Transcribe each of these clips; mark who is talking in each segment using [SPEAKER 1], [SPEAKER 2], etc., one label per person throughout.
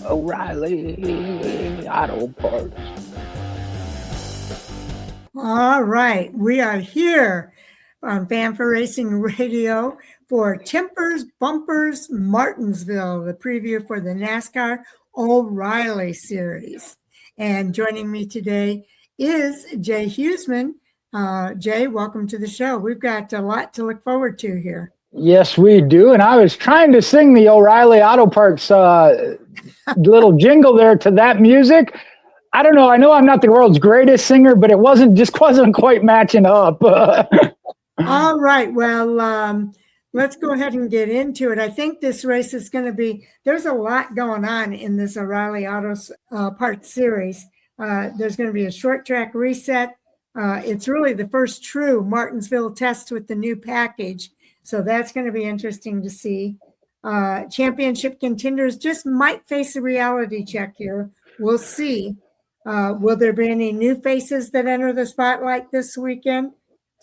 [SPEAKER 1] O'Reilly Auto Parts.
[SPEAKER 2] All right, we are here on Fanfare Racing Radio for Timpers Bumpers Martinsville, the preview for the NASCAR O'Reilly Series. And joining me today is Jay Huseman. Jay, welcome to the show. We've got a lot to look forward to here.
[SPEAKER 1] Yes, we do. And I was trying to sing the O'Reilly Auto Parts little jingle there to that music. I don't know. I know I'm not the world's greatest singer, but it wasn't quite matching up.
[SPEAKER 2] All right. Well, let's go ahead and get into it. I think this race is going to be, there's a lot going on in this O'Reilly Auto Parts series. There's going to be a short track reset. It's really the first true Martinsville test with the new package. So that's going to be interesting to see. Championship contenders just might face a reality check here. We'll see. Will there be any new faces that enter the spotlight this weekend?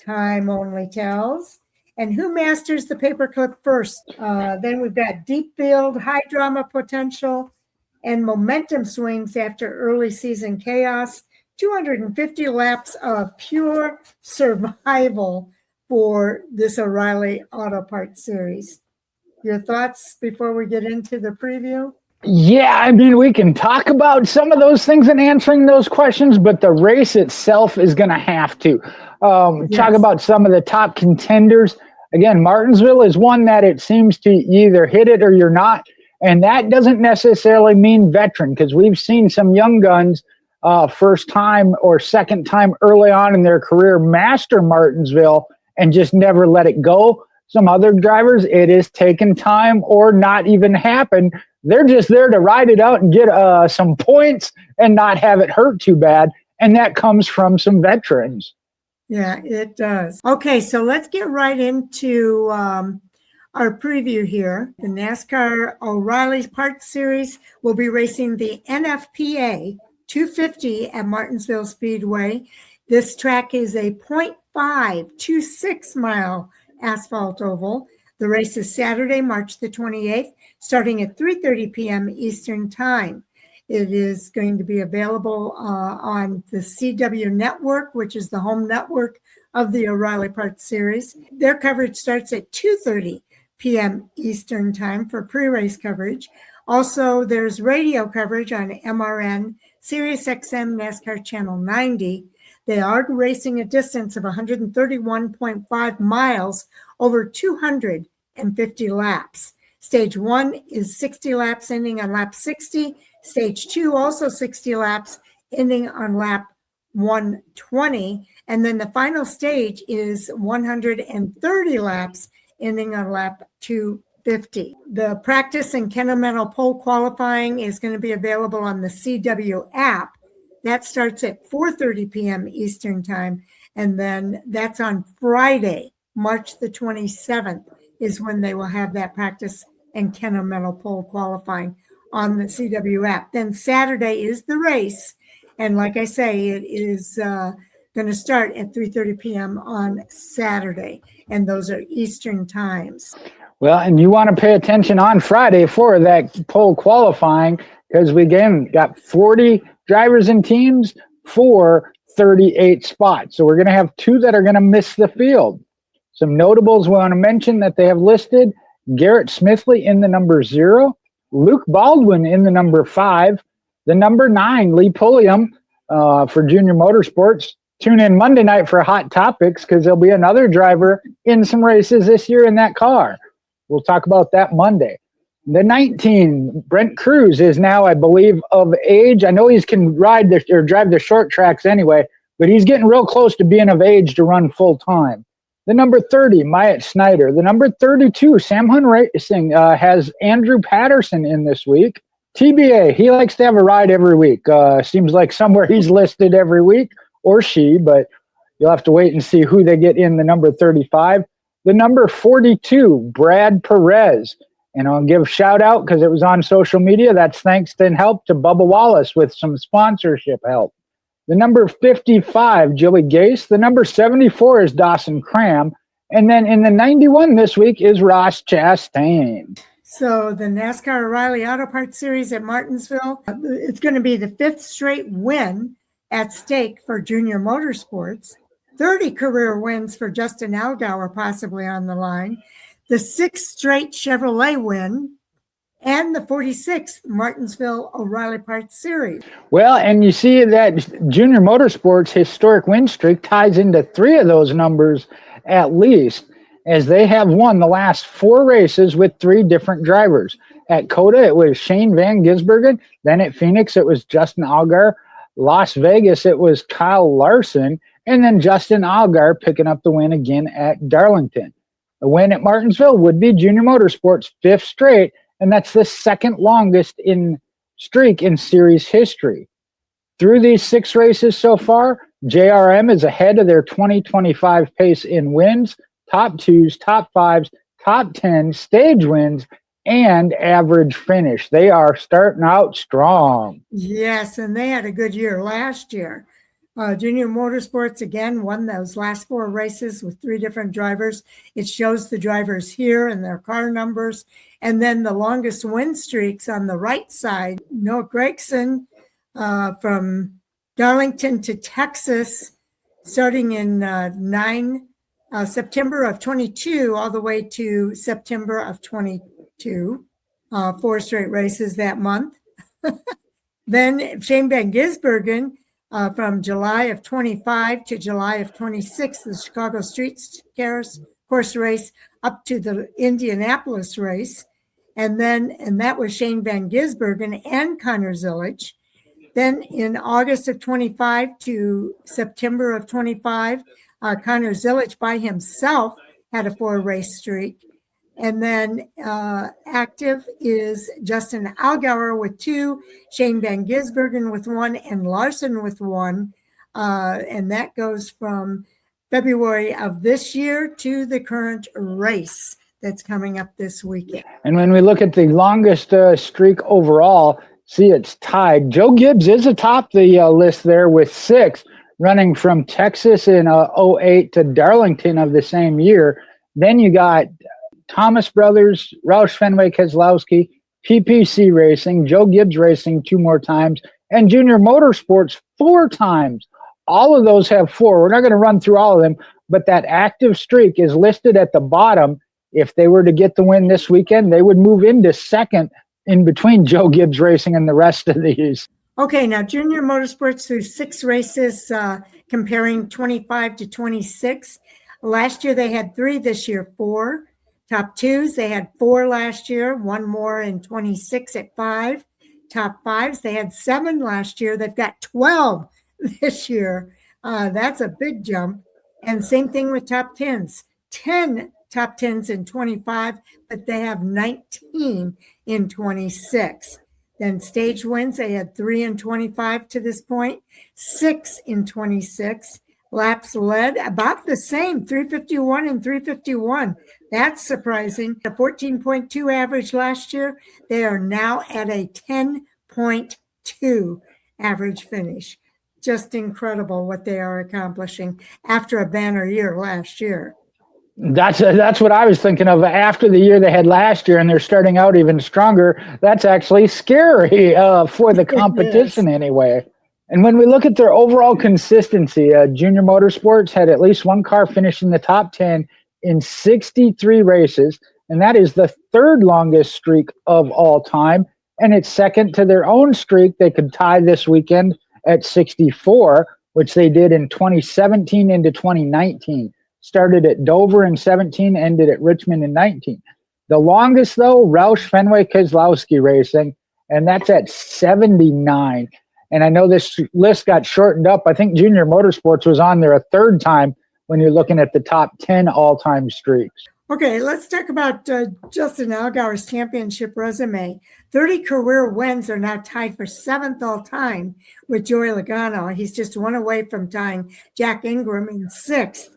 [SPEAKER 2] Time only tells. And who masters the paperclip first? Then we've got deep field, high drama potential, and momentum swings after early season chaos. 250 laps of pure survival for this O'Reilly Auto Parts series. Your thoughts before we get into the preview?
[SPEAKER 1] Yeah, I mean, we can talk about some of those things and answering those questions, but the race itself is going to have to. Talk about some of the top contenders. Again, Martinsville is one that it seems to either hit it or you're not. And that doesn't necessarily mean veteran, because we've seen some young guns first time or second time early on in their career master Martinsville and just never let it go. Some other drivers, it has taken time or not even happened. They're just there to ride it out and get some points and not have it hurt too bad. And that comes from some veterans.
[SPEAKER 2] Yeah, it does. Okay, so let's get right into our preview here. The NASCAR O'Reilly Parts Series will be racing the NFPA 250 at Martinsville Speedway. This track is a 0.526 mile asphalt oval. The race is Saturday, March the 28th, starting at 3:30 p.m. Eastern Time. It is going to be available on the CW network, which is the home network of the O'Reilly Parts Series. Their coverage starts at 2:30 p.m. Eastern Time for pre-race coverage. Also, there's radio coverage on MRN, Sirius XM NASCAR Channel 90. They are racing a distance of 131.5 miles over 250 laps. Stage 1 is 60 laps ending on lap 60. Stage 2 also 60 laps ending on lap 120. And then the final stage is 130 laps ending on lap 250. The practice and Kennemental pole qualifying is going to be available on the CW app. That starts at 4:30 p.m. Eastern Time. And then that's on Friday, March the 27th, is when they will have that practice and Kennemental pole qualifying on the CW app. Then Saturday is the race. And like I say, it is going to start at 3:30 p.m. on Saturday. And those are Eastern times.
[SPEAKER 1] Well, and you want to pay attention on Friday for that pole qualifying, because we again got 40 drivers and teams for 38 spots. So we're going to have 2 that are going to miss the field. Some notables we want to mention that they have listed: Garrett Smithley in the number 0, Luke Baldwin in the number 5, the number 9, Lee Pulliam for Junior Motorsports. Tune in Monday night for Hot Topics, because there'll be another driver in some races this year in that car. We'll talk about that Monday. The 19, Brent Cruz, is now, I believe, of age. I know he can drive the short tracks anyway, but he's getting real close to being of age to run full time. The number 30, Myatt Snyder. The number 32, Sam Hunt Racing, has Andrew Patterson in this week. TBA, he likes to have a ride every week. Seems like somewhere he's listed every week, or she, but you'll have to wait and see who they get in the number 35. The number 42, Brad Perez. And I'll give a shout out because it was on social media. That's thanks and help to Bubba Wallace with some sponsorship help. The number 55, Joey Gase. The number 74 is Dawson Cram. And then in the 91 this week is Ross Chastain.
[SPEAKER 2] So the NASCAR O'Reilly Auto Parts Series at Martinsville, it's going to be the 5th straight win at stake for Junior Motorsports, 30 career wins for Justin Allgaier possibly on the line, the 6th straight Chevrolet win, and the 46th Martinsville O'Reilly Parts Series.
[SPEAKER 1] Well, and you see that Junior Motorsports historic win streak ties into 3 of those numbers at least, as they have won the last 4 races with 3 different drivers. At COTA, it was Shane Van Gisbergen. Then at Phoenix, it was Justin Allgaier. Las Vegas, it was Kyle Larson. And then Justin Allgaier picking up the win again at Darlington. The win at Martinsville would be Junior Motorsports' 5th straight, and that's the 2nd longest streak in series history. Through these 6 races so far, JRM is ahead of their 2025 pace in wins, top 2s, top 5s, top 10, stage wins, and average finish. They are starting out strong.
[SPEAKER 2] Yes, and they had a good year last year. Junior Motorsports, again, won those last 4 races with 3 different drivers. It shows the drivers here and their car numbers. And then the longest win streaks on the right side, Noah Gragson from Darlington to Texas, starting in September of 22 all the way to September of 22, 4 straight races that month. Then Shane Van Gisbergen from July of 25 to July of 26, the Chicago Street Course race up to the Indianapolis race. And that was Shane Van Gisbergen and Connor Zilisch. Then in August of 25 to September of 25, Connor Zilisch by himself had a 4-race streak. And then active is Justin Allgaier with 2, Shane Van Gisbergen with 1, and Larson with 1. And that goes from February of this year to the current race that's coming up this weekend.
[SPEAKER 1] And when we look at the longest streak overall, see it's tied. Joe Gibbs is atop the list there with 6, running from Texas in 08 to Darlington of the same year. Then you got Thomas Brothers, Roush Fenway Keselowski, PPC Racing, Joe Gibbs Racing 2 more times, and Junior Motorsports 4 times. All of those have 4. We're not going to run through all of them, but that active streak is listed at the bottom. If they were to get the win this weekend, they would move into 2nd in between Joe Gibbs Racing and the rest of these.
[SPEAKER 2] Okay, now Junior Motorsports through 6 races, comparing 25 to 26. Last year they had 3, this year 4. Top 2s, they had 4 last year, 1 more in 26 at 5. Top 5s, they had 7 last year. They've got 12 this year. That's a big jump. And same thing with top 10s. 10 top 10s in 25, but they have 19 in 26. Then stage wins, they had 3 in 25 to this point, 6 in 26. Laps led, about the same, 351 and 351. That's surprising. A 14.2 average last year. They are now at a 10.2 average finish. Just incredible what they are accomplishing after a banner year last year.
[SPEAKER 1] That's what I was thinking of after the year they had last year, and they're starting out even stronger. That's actually scary for the competition anyway. And when we look at their overall consistency, Junior Motorsports had at least 1 car finish in the top 10 in 63 races, and that is the 3rd longest streak of all time, and it's 2nd to their own streak they could tie this weekend at 64, which they did in 2017 into 2019. Started at Dover in 17, ended at Richmond in 19. The longest, though, Roush Fenway Keselowski Racing, and that's at 79. And I know this list got shortened up. I think Junior Motorsports was on there a 3rd time when you're looking at the top 10 all-time streaks.
[SPEAKER 2] Okay, let's talk about Justin Allgaier's championship resume. 30 career wins are now tied for 7th all-time with Joey Logano. He's just 1 away from tying Jack Ingram in 6th.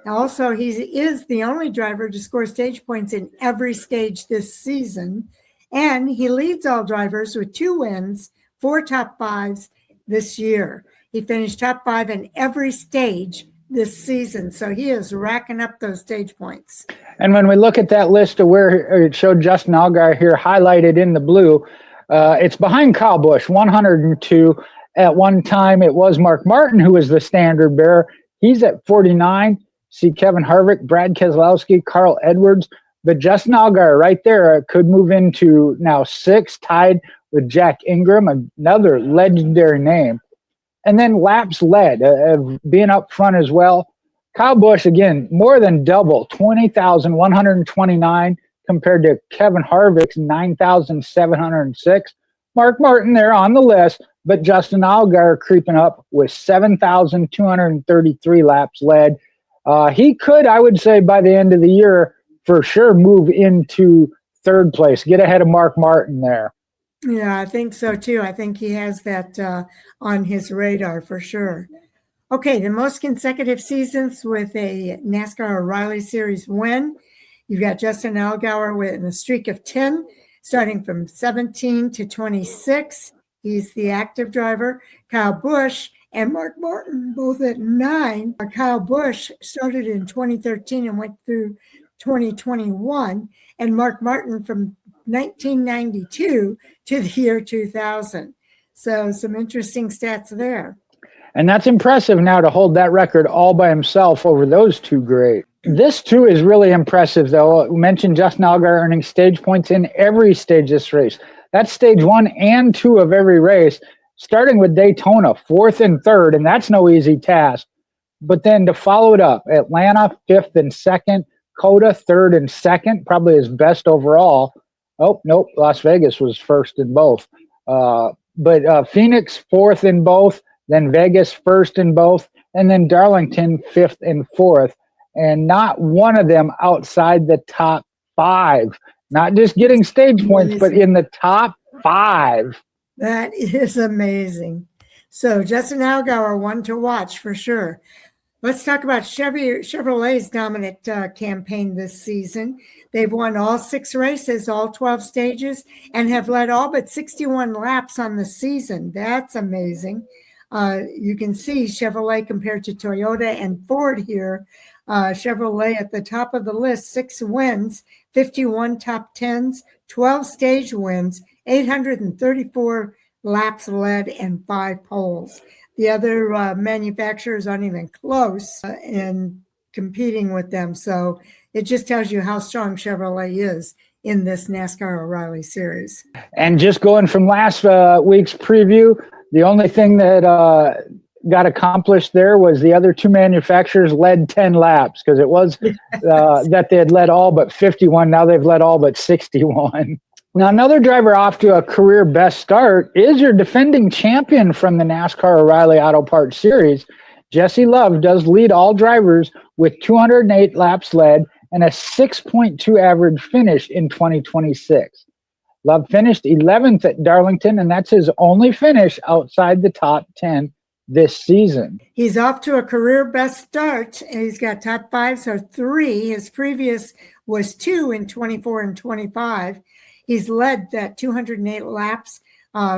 [SPEAKER 2] Also, he is the only driver to score stage points in every stage this season. And he leads all drivers with 2 wins, 4 top 5s this year. He finished top 5 in every stage this season. So he is racking up those stage points.
[SPEAKER 1] And when we look at that list of where it showed Justin Allgaier here highlighted in the blue, it's behind Kyle Busch, 102. At one time, it was Mark Martin who was the standard bearer. He's at 49. See Kevin Harvick, Brad Keselowski, Carl Edwards. But Justin Allgaier right there could move into now 6, tied with Jack Ingram, another legendary name. And then laps led, being up front as well. Kyle Busch, again, more than double, 20,129 compared to Kevin Harvick's 9,706. Mark Martin there on the list, but Justin Allgaier creeping up with 7,233 laps led. He could, I would say, by the end of the year, for sure move into third place, get ahead of Mark Martin there.
[SPEAKER 2] Yeah, I think so too. I think he has that on his radar for sure. Okay, the most consecutive seasons with a NASCAR O'Reilly Series win. You've got Justin Allgaier with a streak of 10, starting from 17 to 26. He's the active driver. Kyle Busch and Mark Martin both at 9. Kyle Busch started in 2013 and went through 2021, and Mark Martin from 1992 to the year 2000. So some interesting stats there.
[SPEAKER 1] And that's impressive now to hold that record all by himself over those two great. This, too, is really impressive, though. We mentioned Justin Allgaier earning stage points in every stage of this race. That's stage 1 and 2 of every race, starting with Daytona, 4th and 3rd, and that's no easy task. But then to follow it up, Atlanta, 5th and 2nd, Coda, 3rd and 2nd, probably his best overall. Oh, nope, Las Vegas was 1st in both. But Phoenix, 4th in both, then Vegas, 1st in both, and then Darlington, 5th and 4th. And not one of them outside the top 5. Not just getting stage points, but in the top 5.
[SPEAKER 2] That is amazing. So Justin Allgaier, one to watch for sure. Let's talk about Chevrolet's dominant campaign this season. They've won all 6 races, all 12 stages, and have led all but 61 laps on the season. That's amazing. You can see Chevrolet compared to Toyota and Ford here. Chevrolet at the top of the list, 6 wins, 51 top 10s, 12 stage wins, 834 laps led, and 5 poles. The other manufacturers aren't even close in competing with them. So it just tells you how strong Chevrolet is in this NASCAR O'Reilly Series.
[SPEAKER 1] And just going from last week's preview, the only thing that got accomplished there was the other 2 manufacturers led 10 laps, because it was that they had led all but 51. Now they've led all but 61. Now, another driver off to a career best start is your defending champion from the NASCAR O'Reilly Auto Parts Series. Jesse Love does lead all drivers with 208 laps led and a 6.2 average finish in 2026. Love finished 11th at Darlington, and that's his only finish outside the top 10 this season.
[SPEAKER 2] He's off to a career best start. He's got top 5s or 3. His previous was 2 in 24 and 25. He's led that 208 laps.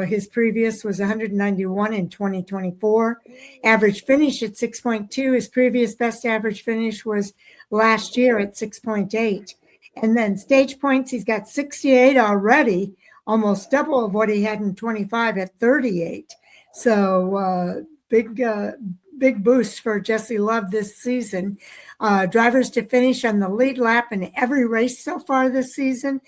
[SPEAKER 2] His previous was 191 in 2024. Average finish at 6.2. His previous best average finish was last year at 6.8. And then stage points, he's got 68 already, almost double of what he had in 25 at 38. So big boost for Jesse Love this season. Drivers to finish on the lead lap in every race so far this season.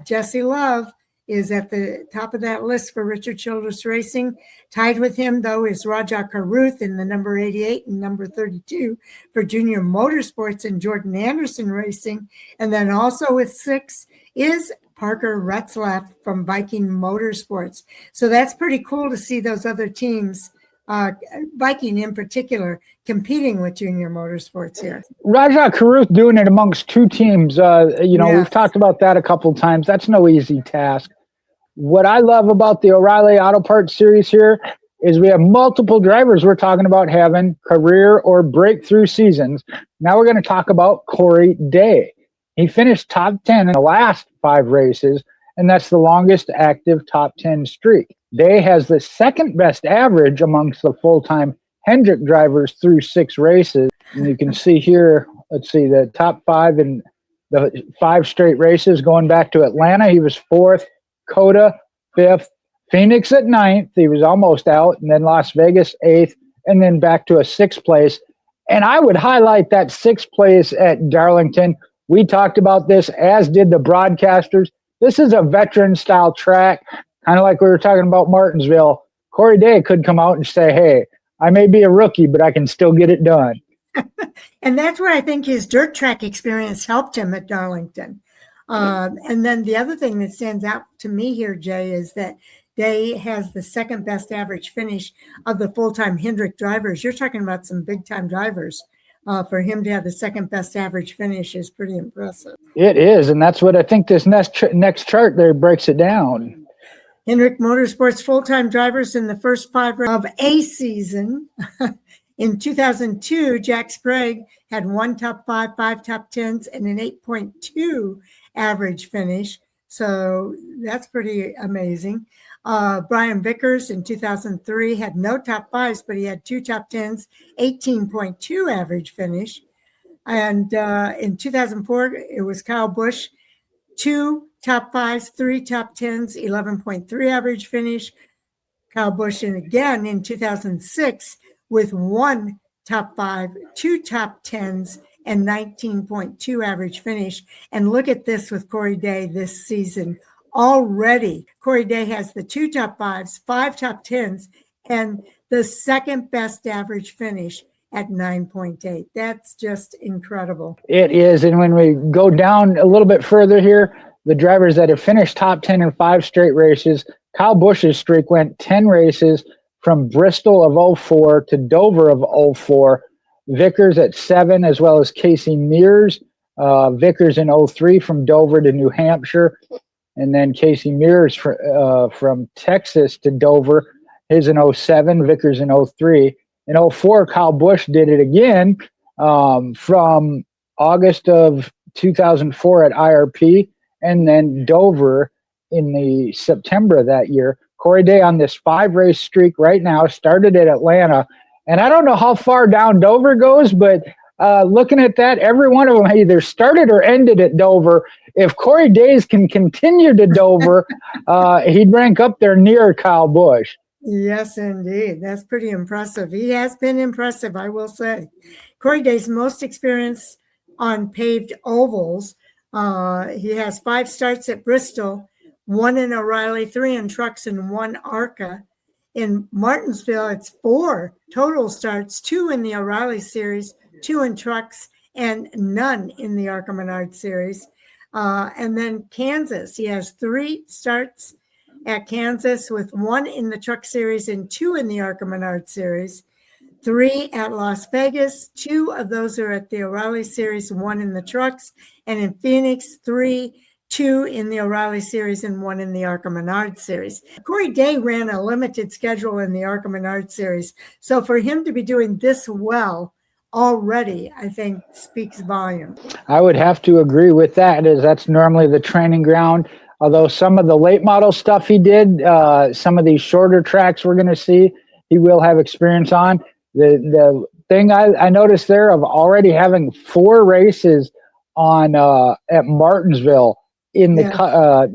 [SPEAKER 2] Jesse Love is at the top of that list for Richard Childress Racing. Tied with him, though, is Rajah Caruth in the number 88 and number 32 for Junior Motorsports and Jordan Anderson Racing. And then also with 6 is Parker Retzlaff from Viking Motorsports. So that's pretty cool to see those other teams, Viking in particular, competing with Junior Motorsports here.
[SPEAKER 1] Rajah Caruth doing it amongst 2 teams.
[SPEAKER 2] Yes.
[SPEAKER 1] We've talked about that a couple of times. That's no easy task. What I love about the O'Reilly Auto Parts Series here is we have multiple drivers we're talking about having career or breakthrough seasons. Now we're going to talk about Corey Day. He finished top 10 in the last 5 races, and that's the longest active top 10 streak. Day has the second best average amongst the full-time Hendrick drivers through 6 races. And you can see here, let's see, the top 5 in the 5 straight races going back to Atlanta. He was 4th, Coda 5th, Phoenix at 9th. He was almost out. And then Las Vegas 8th, and then back to a 6th place. And I would highlight that 6th place at Darlington. We talked about this, as did the broadcasters. This is a veteran-style track, kind of like we were talking about Martinsville. Corey Day could come out and say, hey, I may be a rookie, but I can still get it done.
[SPEAKER 2] And that's where I think his dirt track experience helped him at Darlington. And then the other thing that stands out to me here, Jay, is that Day has the 2nd best average finish of the full-time Hendrick drivers. You're talking about some big-time drivers. For him to have the 2nd best average finish is pretty impressive.
[SPEAKER 1] It is, and that's what I think this next chart there breaks it down.
[SPEAKER 2] Hendrick Motorsports full-time drivers in the first 5 of a season. In 2002, Jack Sprague had 1 top 5, 5 top 10s, and an 8.2 average finish. So that's pretty amazing. Brian Vickers in 2003 had no top 5s, but he had 2 top 10s, 18.2 average finish. And in 2004, it was Kyle Busch, 2 top 5s, 3 top 10s, 11.3 average finish. Kyle Busch, and again in 2006, with 1 top 5, 2 top 10s, and 19.2 average finish. And look at this with Corey Day this season. Already, Corey Day has the 2 top 5s, 5 top 10s, and the 2nd best average finish at 9.8. That's just incredible.
[SPEAKER 1] It is. And when we go down a little bit further here, the drivers that have finished top 10 in 5 straight races, Kyle Busch's streak went 10 races from Bristol of 04 to Dover of 04. Vickers at 7, as well as Casey Mears. Vickers in 03 from Dover to New Hampshire. And then Casey Mears from Texas to Dover. His in 07, Vickers in 03. In 04, Kyle Busch did it again from August of 2004 at IRP, and then Dover in the September of that year. Corey Day on this 5-race streak right now, started at Atlanta. And I don't know how far down Dover goes, but looking at that, every one of them either started or ended at Dover. If Corey Days can continue to Dover, he'd rank up there near Kyle Busch.
[SPEAKER 2] Yes, indeed. That's pretty impressive. He has been impressive, I will say. Corey Day's most experience on paved ovals. He has 5 starts at Bristol, 1 in O'Reilly, 3 in trucks, and 1 ARCA. In Martinsville, it's 4 total starts, 2 in the O'Reilly series, 2 in trucks, and none in the ARCA Menard series. And then Kansas, he has 3 starts at Kansas with 1 in the truck series and 2 in the ARCA Menard series. 3 at Las Vegas, 2 of those are at the O'Reilly series, 1 in the trucks. And in Phoenix, 2 in the O'Reilly series and 1 in the ARCA Menard series. Corey Day ran a limited schedule in the ARCA Menard series. So for him to be doing this well already, I think speaks volumes.
[SPEAKER 1] I would have to agree with that, as that's normally the training ground. Although some of the late model stuff he did, some of these shorter tracks we're going to see, he will have experience on. The thing I noticed there of already having 4 races on at Martinsville in the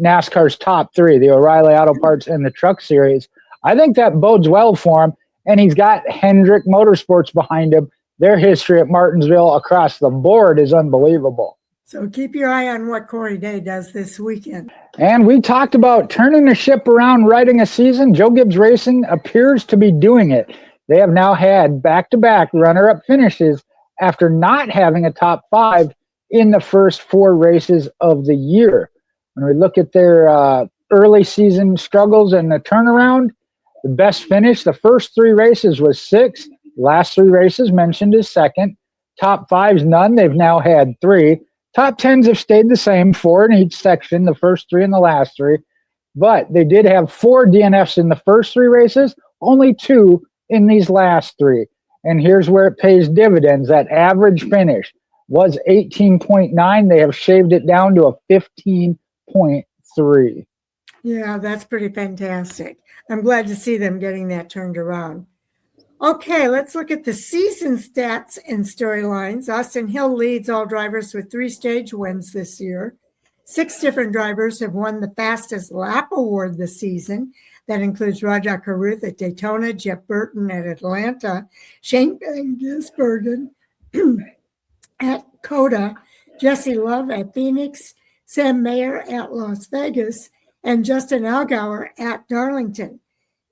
[SPEAKER 1] NASCAR's top 3, the O'Reilly Auto Parts and the Truck Series, I think that bodes well for him. And he's got Hendrick Motorsports behind him. Their history at Martinsville across the board is unbelievable.
[SPEAKER 2] So keep your eye on what Corey Day does this weekend.
[SPEAKER 1] And we talked about turning the ship around, writing a season. Joe Gibbs Racing appears to be doing it. They have now had back-to-back runner-up finishes after not having a top 5 in the first 4 races of the year. When we look at their early season struggles and the turnaround, the best finish, the first 3 races was 6th. Last 3 races mentioned is 2nd. Top 5s, none. They've now had 3. Top 10s have stayed the same, 4 in each section, the first 3 and the last 3. But they did have 4 DNFs in the first 3 races, only 2 in these last 3. And here's where it pays dividends. That average finish was 18.9. They have shaved it down to a 15.3.
[SPEAKER 2] Yeah, that's pretty fantastic. I'm glad to see them getting that turned around. Okay, let's look at the season stats and storylines. Austin Hill leads all drivers with 3 stage wins this year. 6 different drivers have won the fastest lap award this season. That includes Raja Caruth at Daytona, Jeff Burton at Atlanta, Shane Van Gisbergen at Coda, Jesse Love at Phoenix, Sam Mayer at Las Vegas, and Justin Allgaier at Darlington.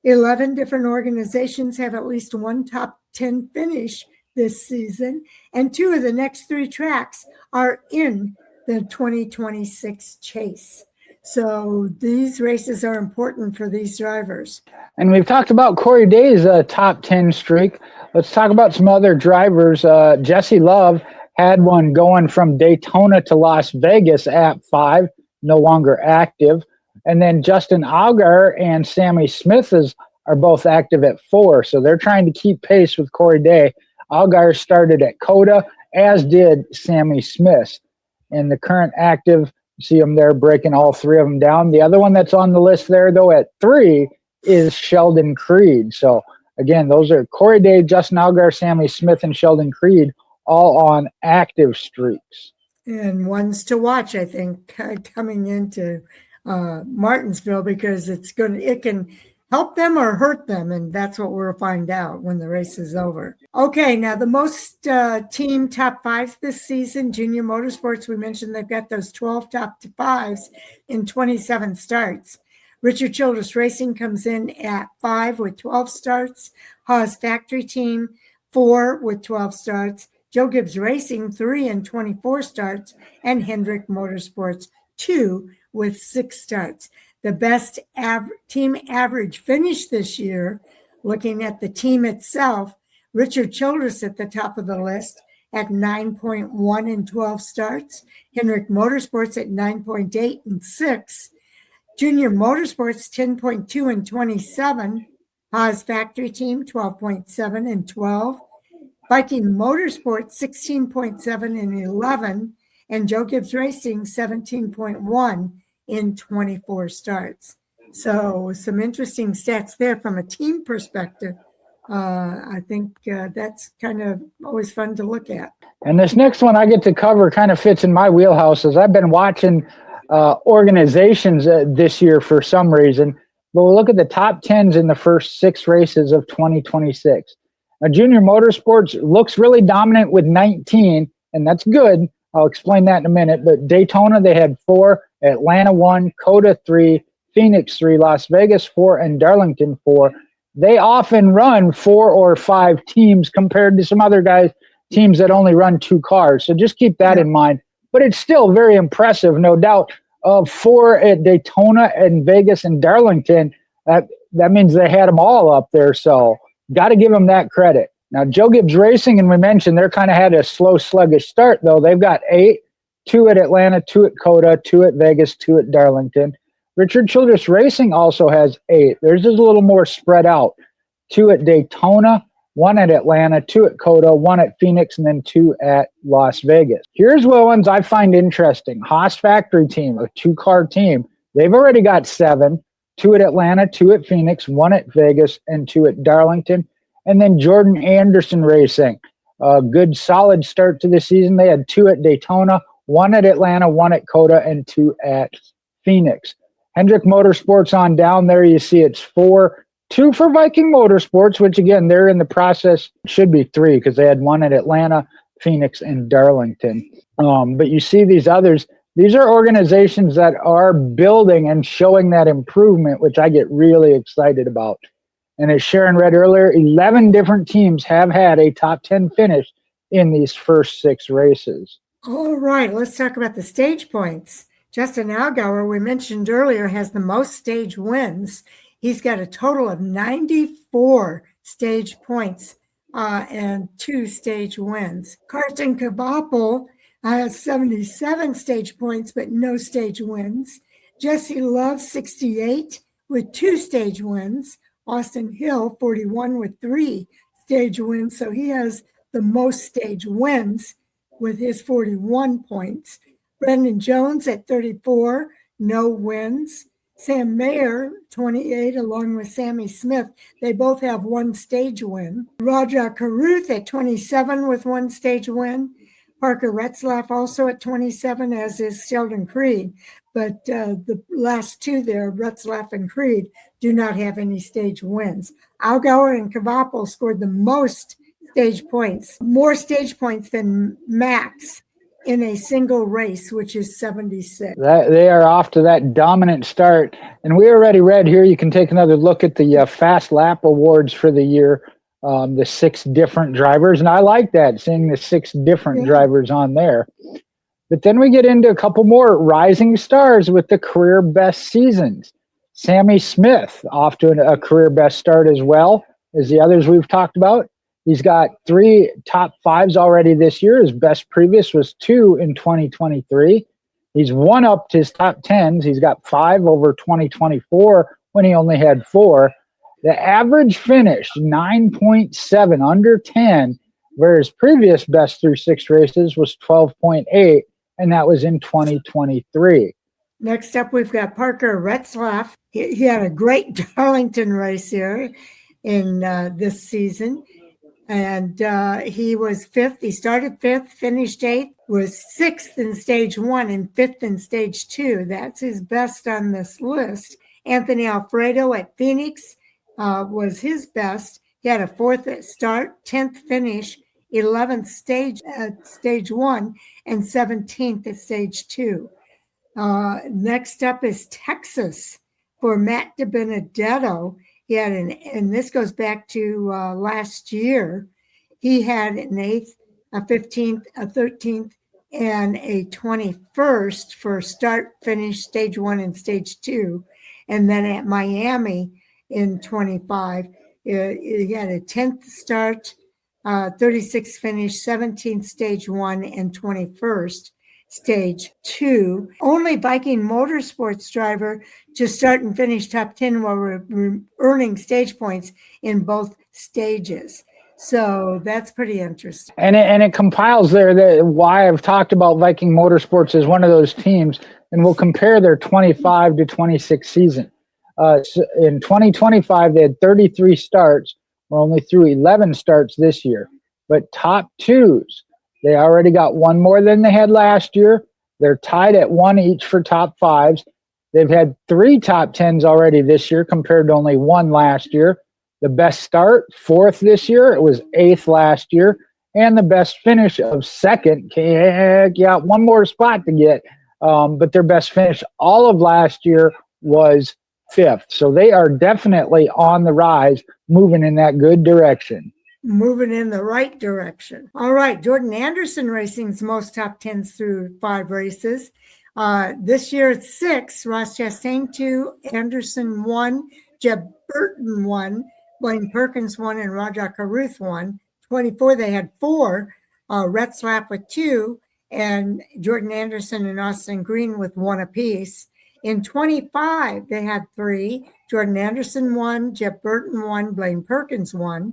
[SPEAKER 2] 11 different organizations have at least one top 10 finish this season, and 2 of the next 3 tracks are in the 2026 chase. So these races are important for these drivers.
[SPEAKER 1] And we've talked about Corey Day's top 10 streak. Let's talk about some other drivers. Jesse Love had one going from Daytona to Las Vegas at 5, no longer active. And then Justin Allgaier and Sammy Smith are both active at 4. So they're trying to keep pace with Corey Day. Allgaier started at Coda, as did Sammy Smith. And the current active, see them there breaking all 3 of them down. The other one that's on the list there, though, at 3 is Sheldon Creed. So, again, those are Corey Day, Justin Allgaier, Sammy Smith, and Sheldon Creed, all on active streaks.
[SPEAKER 2] And ones to watch, I think, coming into Martinsville, because it can help them or hurt them, and that's what we'll find out when the race is over. Okay, now the most team top 5s this season, Junior Motorsports, we mentioned they've got those 12 top 5s in 27 starts. Richard Childress Racing comes in at 5 with 12 starts. Haas Factory Team, 4 with 12 starts. Joe Gibbs Racing, 3 and 24 starts. And Hendrick Motorsports, 2 with 6 starts. The best team average finish this year, looking at the team itself, Richard Childress at the top of the list at 9.1 in 12 starts. Hendrick Motorsports at 9.8 and 6. Junior Motorsports 10.2 and 27. Haas Factory Team 12.7 and 12. Viking Motorsports 16.7 and 11. And Joe Gibbs Racing 17.1 in 24 starts. So some interesting stats there from a team perspective. I think that's kind of always fun to look at.
[SPEAKER 1] And this next one I get to cover kind of fits in my wheelhouse, as I've been watching organizations this year for some reason. But we'll look at the top 10s in the first 6 races of 2026. Now, Junior Motorsports looks really dominant with 19, and that's good. I'll explain that in a minute. But Daytona, they had 4, Atlanta 1, Coda 3, Phoenix 3, Las Vegas 4, and Darlington 4. They often run 4 or 5 teams compared to some other teams that only run 2 cars. So just keep that in mind. But it's still very impressive, no doubt. 4 at Daytona and Vegas and Darlington, that means they had them all up there. So got to give them that credit. Now, Joe Gibbs Racing, and we mentioned they're kind of had a slow, sluggish start, though. They've got 8, 2 at Atlanta, 2 at Coda, 2 at Vegas, 2 at Darlington. Richard Childress Racing also has 8. Theirs is a little more spread out. 2 at Daytona, 1 at Atlanta, 2 at Coda, 1 at Phoenix, and then 2 at Las Vegas. Here's what ones I find interesting. Haas Factory Team, a 2-car team. They've already got 7. 2 at Atlanta, 2 at Phoenix, 1 at Vegas, and 2 at Darlington. And then Jordan Anderson Racing, a good solid start to the season. They had 2 at Daytona, 1 at Atlanta, 1 at Coda, and 2 at Phoenix. Hendrick Motorsports on down there, you see it's 4, 2 for Viking Motorsports, which again, they're in the process, should be 3 because they had 1 at Atlanta, Phoenix, and Darlington. But you see these others, these are organizations that are building and showing that improvement, which I get really excited about. And as Sharon read earlier, 11 different teams have had a top 10 finish in these first 6 races.
[SPEAKER 2] All right, let's talk about the stage points. Justin Allgaier, we mentioned earlier, has the most stage wins. He's got a total of 94 stage points and 2 stage wins. Carson Kabapel has 77 stage points, but no stage wins. Jesse Love, 68 with 2 stage wins. Austin Hill, 41 with 3 stage wins. So he has the most stage wins with his 41 points. Brendan Jones at 34, no wins. Sam Mayer, 28, along with Sammy Smith. They both have one stage win. Raja Caruth at 27 with one stage win. Parker Retzlaff also at 27, as is Sheldon Creed. But the last two there, Retzlaff and Creed, do not have any stage wins. Allgauer and Kvapil scored the most stage points, more stage points than Max in a single race, which is 76.
[SPEAKER 1] They are off to that dominant start. And we already read here, you can take another look at the Fast Lap Awards for the year, the 6 different drivers. And I like that, seeing the 6 different drivers on there. But then we get into a couple more rising stars with the career best seasons. Sammy Smith off to a career best start as well as the others we've talked about. He's got 3 top 5s already this year. His best previous was 2 in 2023. He's one up to his top 10s. He's got 5 over 2024 when he only had 4. The average finished 9.7 under 10, where his previous best through 6 races was 12.8, and that was in 2023.
[SPEAKER 2] Next up, we've got Parker Retzlaff. He had a great Darlington race here in this season. And he was 5th. He started 5th, finished 8th, was 6th in stage 1 and 5th in stage 2. That's his best on this list. Anthony Alfredo at Phoenix was his best. He had a 4th start, 10th finish, 11th stage at stage 1, and 17th at stage 2. Next up is Texas for Matt DiBenedetto. He had and this goes back to last year. He had an 8th, a 15th, a 13th, and a 21st for start, finish, stage 1 and stage 2. And then at Miami in 25, he had a 10th start, 36th finish, 17th stage 1, and 21st stage 2. Only Viking Motorsports driver to start and finish top 10 while we're earning stage points in both stages. So that's pretty interesting.
[SPEAKER 1] And it compiles there why I've talked about Viking Motorsports as one of those teams, and we'll compare their 25 to 26 season. So in 2025, they had 33 starts. We're only through 11 starts this year. But top 2s, they already got 1 more than they had last year. They're tied at 1 each for top 5s. They've had 3 top 10s already this year compared to only 1 last year. The best start, 4th this year. It was 8th last year. And the best finish of 2nd. Yeah, 1 more spot to get. But their best finish all of last year was 5th. So they are definitely on the rise, moving in that good direction.
[SPEAKER 2] Moving in the right direction. All right, Jordan Anderson Racing's most top 10s through 5 races. This year it's 6. Ross Chastain 2, Anderson 1, Jeb Burton 1, Blaine Perkins 1, and Raja Caruth 1. 24, they had 4. Retzlaff with 2, and Jordan Anderson and Austin Green with 1 apiece. In 25, they had 3. Jordan Anderson 1, Jeb Burton 1, Blaine Perkins 1.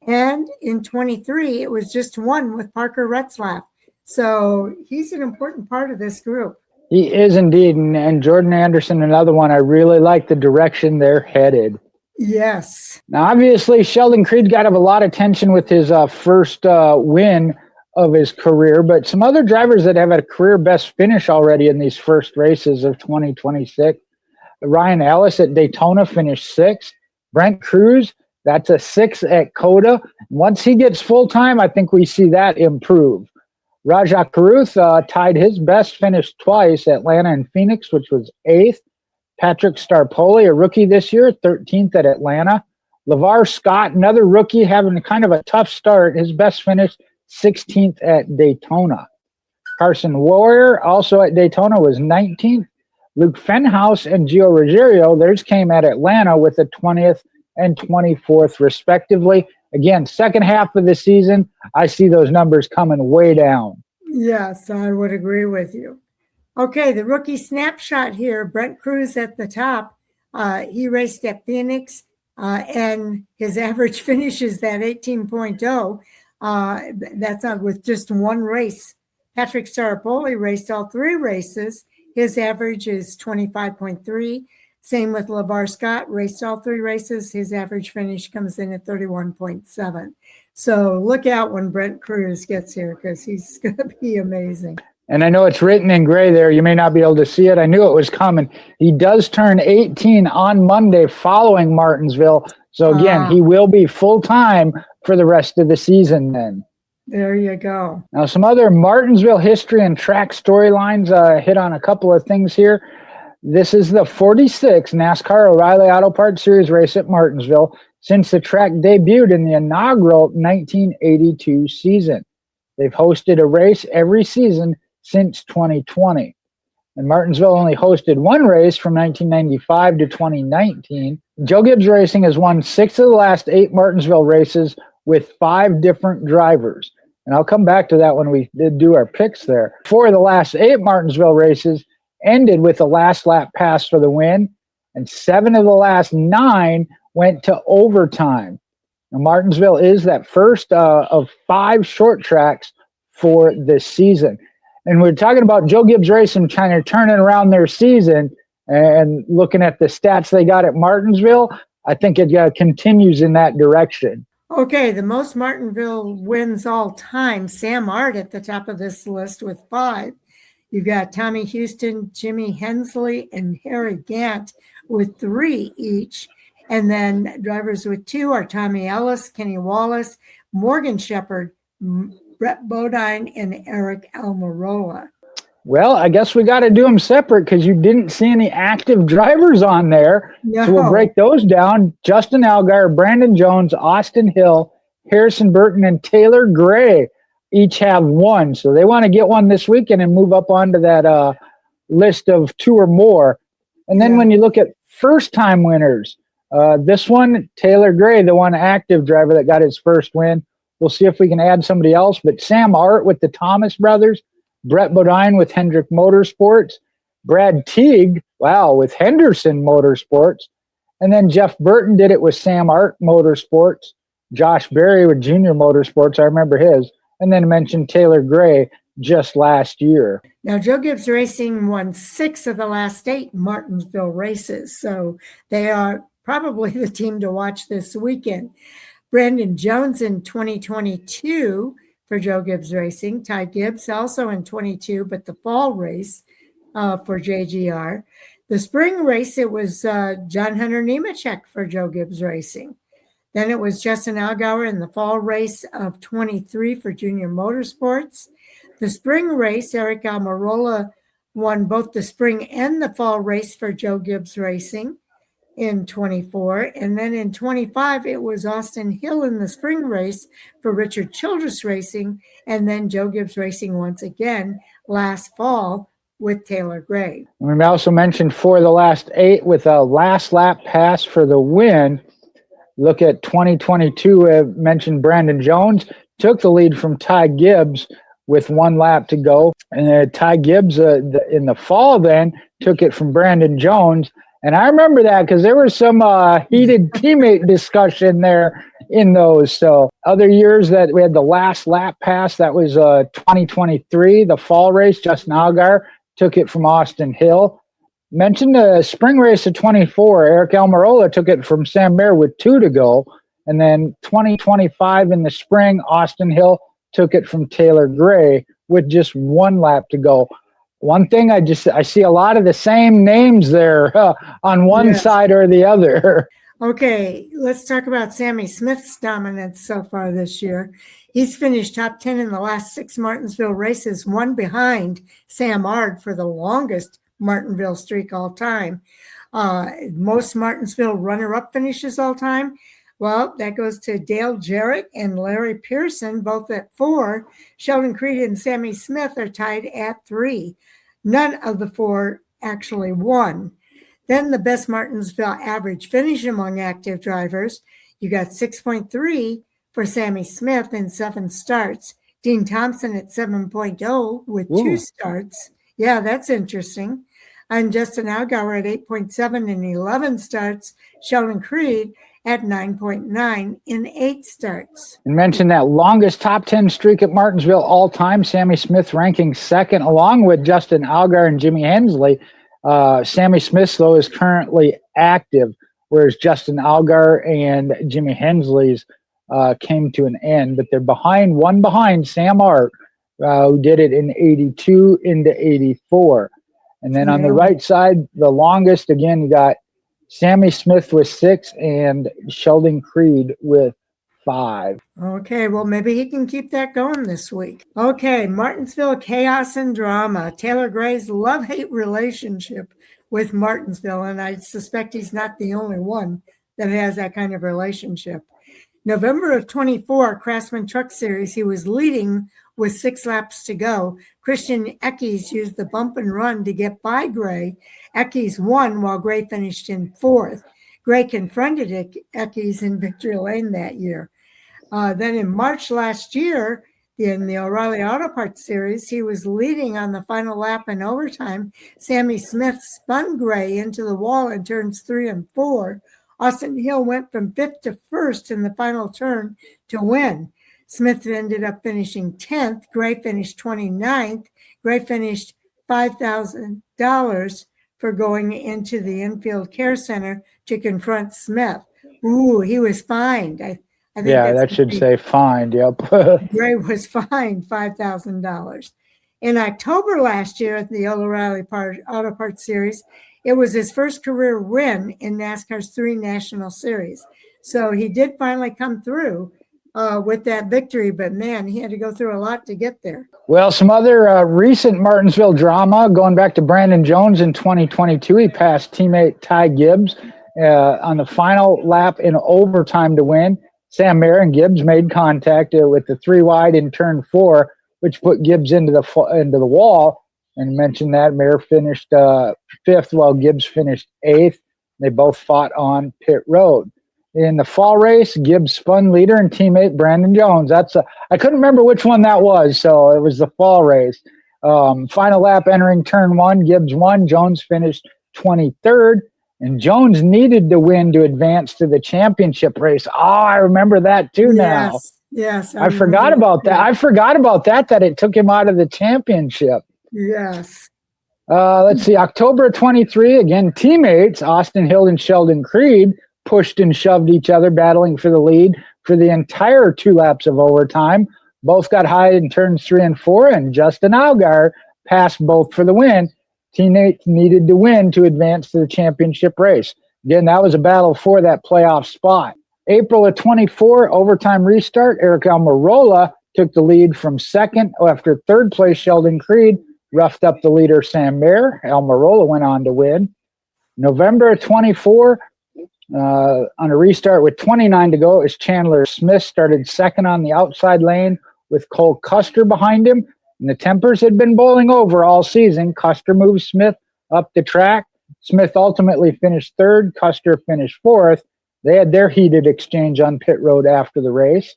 [SPEAKER 2] And in 23, it was just 1 with Parker Retzlaff. So he's an important part of this group.
[SPEAKER 1] He is indeed. And Jordan Anderson, another one. I really like the direction they're headed.
[SPEAKER 2] Yes.
[SPEAKER 1] Now, obviously, Sheldon Creed got a lot of attention with his first win of his career, but some other drivers that have a career best finish already in these first races of 2026. Ryan Ellis at Daytona finished 6th. Brent Cruz, that's a 6 at COTA. Once he gets full-time, I think we see that improve. Raja Caruth tied his best finish twice, Atlanta and Phoenix, which was 8th. Patrick Starpoli, a rookie this year, 13th at Atlanta. LeVar Scott, another rookie, having kind of a tough start. His best finish, 16th at Daytona. Carson Warrior, also at Daytona, was 19th. Luke Fenhaus and Gio Ruggiero, theirs came at Atlanta with the 20th and 24th, respectively. Again, second half of the season, I see those numbers coming way down.
[SPEAKER 2] Yes, I would agree with you. Okay, the rookie snapshot here, Brent Cruz at the top. He raced at Phoenix, and his average finish is that 18.0. That's not with just 1 race. Patrick Starapoli raced all 3 races. His average is 25.3. Same with LeVar Scott, raced all 3 races. His average finish comes in at 31.7. So look out when Brent Cruz gets here because he's going to be amazing.
[SPEAKER 1] And I know it's written in gray there. You may not be able to see it. I knew it was coming. He does turn 18 on Monday following Martinsville. So again, he will be full-time for the rest of the season then.
[SPEAKER 2] There you go.
[SPEAKER 1] Now, some other Martinsville history and track storylines, hit on a couple of things here. This is the 46th NASCAR O'Reilly Auto Parts Series race at Martinsville since the track debuted in the inaugural 1982 season. They've hosted a race every season since 2020. And Martinsville only hosted one race from 1995 to 2019. Joe Gibbs Racing has won 6 of the last 8 Martinsville races with 5 different drivers. And I'll come back to that when we did do our picks there. 4 of the last 8 Martinsville races ended with a last lap pass for the win, and 7 of the last 9 went to overtime. Now, Martinsville is that first of 5 short tracks for this season. And we're talking about Joe Gibbs Racing trying to turn it around their season, and looking at the stats they got at Martinsville, I think it continues in that direction.
[SPEAKER 2] Okay, the most Martinsville wins all time, Sam Art at the top of this list with 5. You've got Tommy Houston, Jimmy Hensley, and Harry Gant with 3 each. And then drivers with 2 are Tommy Ellis, Kenny Wallace, Morgan Shepherd, Brett Bodine, and Eric Almirola.
[SPEAKER 1] Well, I guess we got to do them separate because you didn't see any active drivers on there.
[SPEAKER 2] No.
[SPEAKER 1] So we'll break those down. Justin Allgaier, Brandon Jones, Austin Hill, Harrison Burton, and Taylor Gray each have 1. So they want to get one this weekend and move up onto that list of 2 or more. And then when you look at first-time winners, this one, Taylor Gray, the one active driver that got his first win. We'll see if we can add somebody else. But Sam Art with the Thomas brothers, Brett Bodine with Hendrick Motorsports, Brad Teague, with Henderson Motorsports, and then Jeff Burton did it with Sam Art Motorsports, Josh Berry with Junior Motorsports, I remember his, and then I mentioned Taylor Gray just last year.
[SPEAKER 2] Now, Joe Gibbs Racing won 6 of the last 8 Martinsville races, so they are probably the team to watch this weekend. Brandon Jones in 2022 for Joe Gibbs Racing. Ty Gibbs also in 22, but the fall race for JGR. The spring race, it was John Hunter Nemechek for Joe Gibbs Racing. Then it was Justin Allgaier in the fall race of 23 for Junior Motorsports. The spring race, Eric Almirola won both the spring and the fall race for Joe Gibbs Racing in 24. And then in 25, it was Austin Hill in the spring race for Richard Childress Racing. And then Joe Gibbs Racing once again last fall with Taylor Gray.
[SPEAKER 1] We also mentioned 4 of the last 8 with a last lap pass for the win. Look at 2022, I mentioned Brandon Jones took the lead from Ty Gibbs with 1 lap to go. And Ty Gibbs in the fall then took it from Brandon Jones. And I remember that because there was some heated teammate discussion there in those. So other years that we had the last lap pass, that was 2023, the fall race, Justin Allgaier took it from Austin Hill. Mentioned the spring race of 24, Eric Almirola took it from Sam Mayer with 2 to go. And then 2025 in the spring, Austin Hill took it from Taylor Gray with just 1 lap to go. One thing I see a lot of the same names there on one side or the other.
[SPEAKER 2] Okay, let's talk about Sammy Smith's dominance so far this year. He's finished top 10 in the last 6 Martinsville races, 1 behind Sam Ard for the longest Martinsville streak all time. Most Martinsville runner-up finishes all time. Well, that goes to Dale Jarrett and Larry Pearson, both at 4. Sheldon Creed and Sammy Smith are tied at 3. None of the 4 actually won. Then the best Martinsville average finish among active drivers, you got 6.3 for Sammy Smith in 7 starts. Dean Thompson at 7.0 with 2 starts. Yeah, that's interesting. And Justin Allgaier at 8.7 in 11 starts. Sheldon Creed at 9.9 in 8 starts.
[SPEAKER 1] You mentioned that longest top 10 streak at Martinsville all time, Sammy Smith ranking 2nd, along with Justin Allgaier and Jimmy Hensley. Sammy Smith, though, is currently active, whereas Justin Allgaier and Jimmy Hensley's came to an end. But they're one behind Sam Art, who did it in 82 into 84. And then on the right side, the longest, again, you got Sammy Smith with 6 and Sheldon Creed with 5.
[SPEAKER 2] Okay, well, maybe he can keep that going this week. Okay, Martinsville Chaos and Drama. Taylor Gray's love-hate relationship with Martinsville, and I suspect he's not the only one that has that kind of relationship. November of 24, Craftsman Truck Series, he was leading with 6 laps to go. Christian Eckes used the bump and run to get by Gray. Eckes won while Gray finished in 4th. Gray confronted Eckes in victory lane that year. Then in March last year, in the O'Reilly Auto Parts Series, he was leading on the final lap in overtime. Sammy Smith spun Gray into the wall in turns 3 and 4. Austin Hill went from 5th to 1st in the final turn to win. Smith ended up finishing 10th. Gray finished 29th. Gray finished $5,000 for going into the infield care center to confront Smith. Ooh, he was fined. I think
[SPEAKER 1] that should say fined. Yep.
[SPEAKER 2] Gray was fined $5,000. In October last year at the O'Reilly Auto Parts Series, it was his first career win in NASCAR's 3 national series. So he did finally come through with that victory, but man, he had to go through a lot to get there.
[SPEAKER 1] Well, some other recent Martinsville drama, going back to Brandon Jones in 2022, he passed teammate Ty Gibbs on the final lap in overtime to win. Sam Mayer and Gibbs made contact with the 3 wide in turn 4, which put Gibbs into the wall. And mentioned that Mayer finished 5th while Gibbs finished 8th. They both fought on pit road. In the fall race, Gibbs spun leader and teammate Brandon Jones. I couldn't remember which one that was, so it was the fall race. Final lap entering turn 1, Gibbs won. Jones finished 23rd. And Jones needed to win to advance to the championship race. Oh, I remember that too now.
[SPEAKER 2] Yes.
[SPEAKER 1] I forgot about that. I forgot about that it took him out of the championship.
[SPEAKER 2] Yes.
[SPEAKER 1] Let's see. October 23, again, teammates Austin Hill and Sheldon Creed pushed and shoved each other, battling for the lead for the entire 2 laps of overtime. Both got high in turns 3 and 4, and Justin Allgaier passed both for the win. Teammates needed to win to advance to the championship race. Again, that was a battle for that playoff spot. April of 24, overtime restart. Eric Almirola took the lead from 2nd after 3rd place Sheldon Creed roughed up the leader Sam Mayer. Almirola went on to win. November of 24, on a restart with 29 to go, as Chandler Smith started 2nd on the outside lane with Cole Custer behind him. And the tempers had been boiling over all season. Custer moved Smith up the track. Smith ultimately finished 3rd. Custer finished 4th. They had their heated exchange on pit road after the race.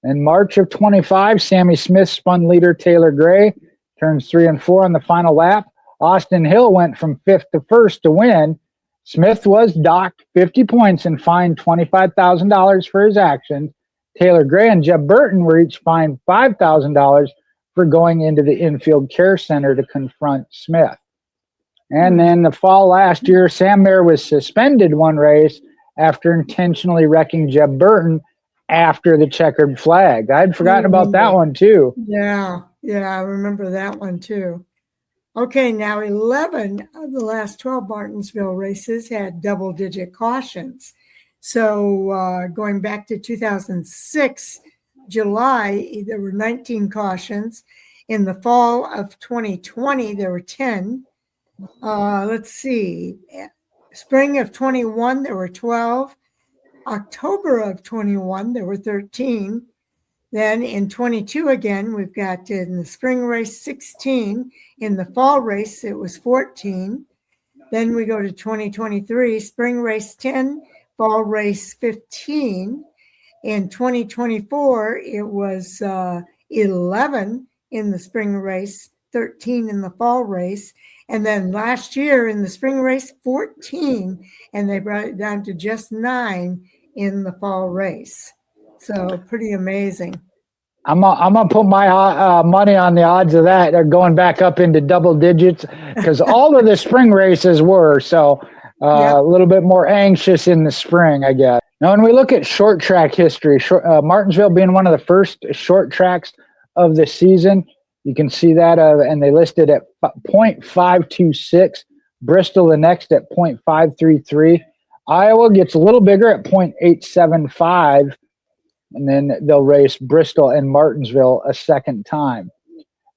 [SPEAKER 1] In March of 25, Sammy Smith spun leader Taylor Gray, turns 3 and 4 on the final lap. Austin Hill went from 5th to 1st to win. Smith was docked 50 points and fined $25,000 for his actions. Taylor Gray and Jeb Burton were each fined $5,000 for going into the infield care center to confront Smith. And then the fall last year, Sam Mayer was suspended 1 race after intentionally wrecking Jeb Burton after the checkered flag. I'd forgotten about that one too.
[SPEAKER 2] Yeah, I remember that one too. Okay, now 11 of the last 12 Martinsville races had double-digit cautions. So going back to 2006, July, there were 19 cautions. In the fall of 2020, there were 10. Let's see. Spring of 21, there were 12. October of 21, there were 13. Then in 22 again, we've got in the spring race 16. In the fall race, it was 14. Then we go to 2023, spring race 10, fall race 15. In 2024, it was 11 in the spring race, 13 in the fall race. And then last year in the spring race, 14, and they brought it down to just 9 in the fall race. So pretty amazing.
[SPEAKER 1] I'm gonna put my money on the odds of that. They're going back up into double digits because all of the spring races were. So a little bit more anxious in the spring, I guess. Now, when we look at short track history, Martinsville being one of the first short tracks of the season, you can see that, and they listed at 0.526. Bristol the next at 0.533. Iowa gets a little bigger at 0.875. And then they'll race Bristol and Martinsville a second time.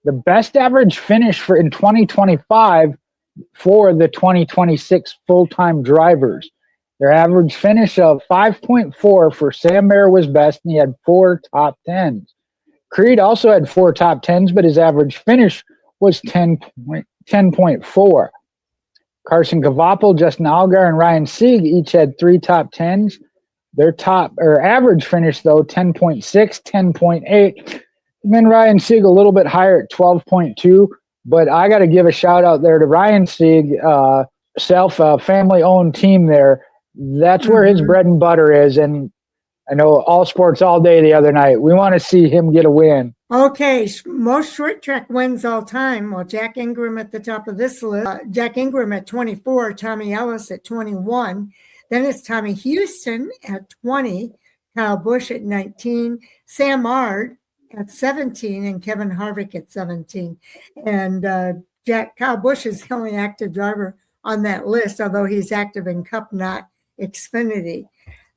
[SPEAKER 1] The best average finish for in 2025 for the 2026 full-time drivers. Their average finish of 5.4 for Sam Mayer was best, and he had 4 top 10s. Creed also had 4 top 10s, but his average finish was 10.4. Carson Cavapel, Justin Allgaier, and Ryan Sieg each had 3 top 10s. Their top or average finish, though, 10.6, 10.8. And then Ryan Sieg a little bit higher at 12.2. But I got to give a shout out there to Ryan Sieg, family-owned team there. That's where his bread and butter is. And I know All Sports All Day the other night. We want to see him get a win.
[SPEAKER 2] Okay, most short track wins all time. Well, Jack Ingram at the top of this list. Jack Ingram at 24, Tommy Ellis at 21. Then it's Tommy Houston at 20, Kyle Busch at 19, Sam Ard at 17, and Kevin Harvick at 17. And Kyle Busch is the only active driver on that list, although he's active in Cup, not Xfinity.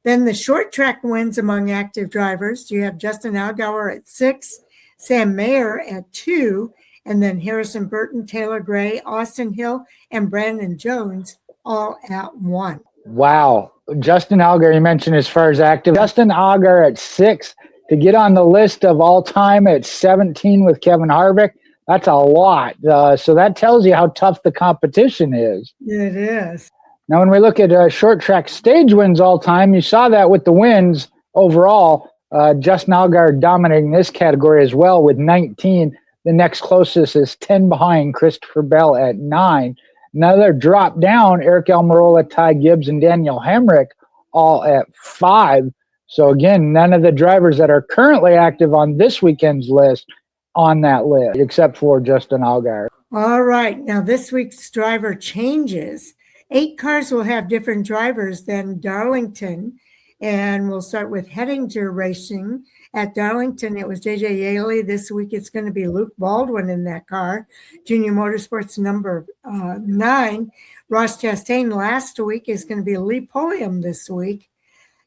[SPEAKER 2] Then the short track wins among active drivers. You have Justin Allgaier at 6, Sam Mayer at 2, and then Harrison Burton, Taylor Gray, Austin Hill, and Brandon Jones all at 1.
[SPEAKER 1] Wow. Justin Allgaier, you mentioned as far as active. Justin Allgaier at 6 to get on the list of all time at 17 with Kevin Harvick. That's a lot. So that tells you how tough the competition is.
[SPEAKER 2] It is.
[SPEAKER 1] Now, when we look at short track stage wins all time, you saw that with the wins overall. Justin Allgaier dominating this category as well with 19. The next closest is 10 behind Christopher Bell at 9. Another drop down, Eric Almirola, Ty Gibbs, and Daniel Hemrick all at 5. So again, none of the drivers that are currently active on this weekend's list on that list, except for Justin Allgaier.
[SPEAKER 2] All right. Now this week's driver changes. 8 cars will have different drivers than Darlington. And we'll start with Hettinger Racing. At Darlington, it was J.J. Yaley. This week, it's going to be Luke Baldwin in that car. Junior Motorsports number 9. Ross Chastain last week is going to be Lee Pulliam this week.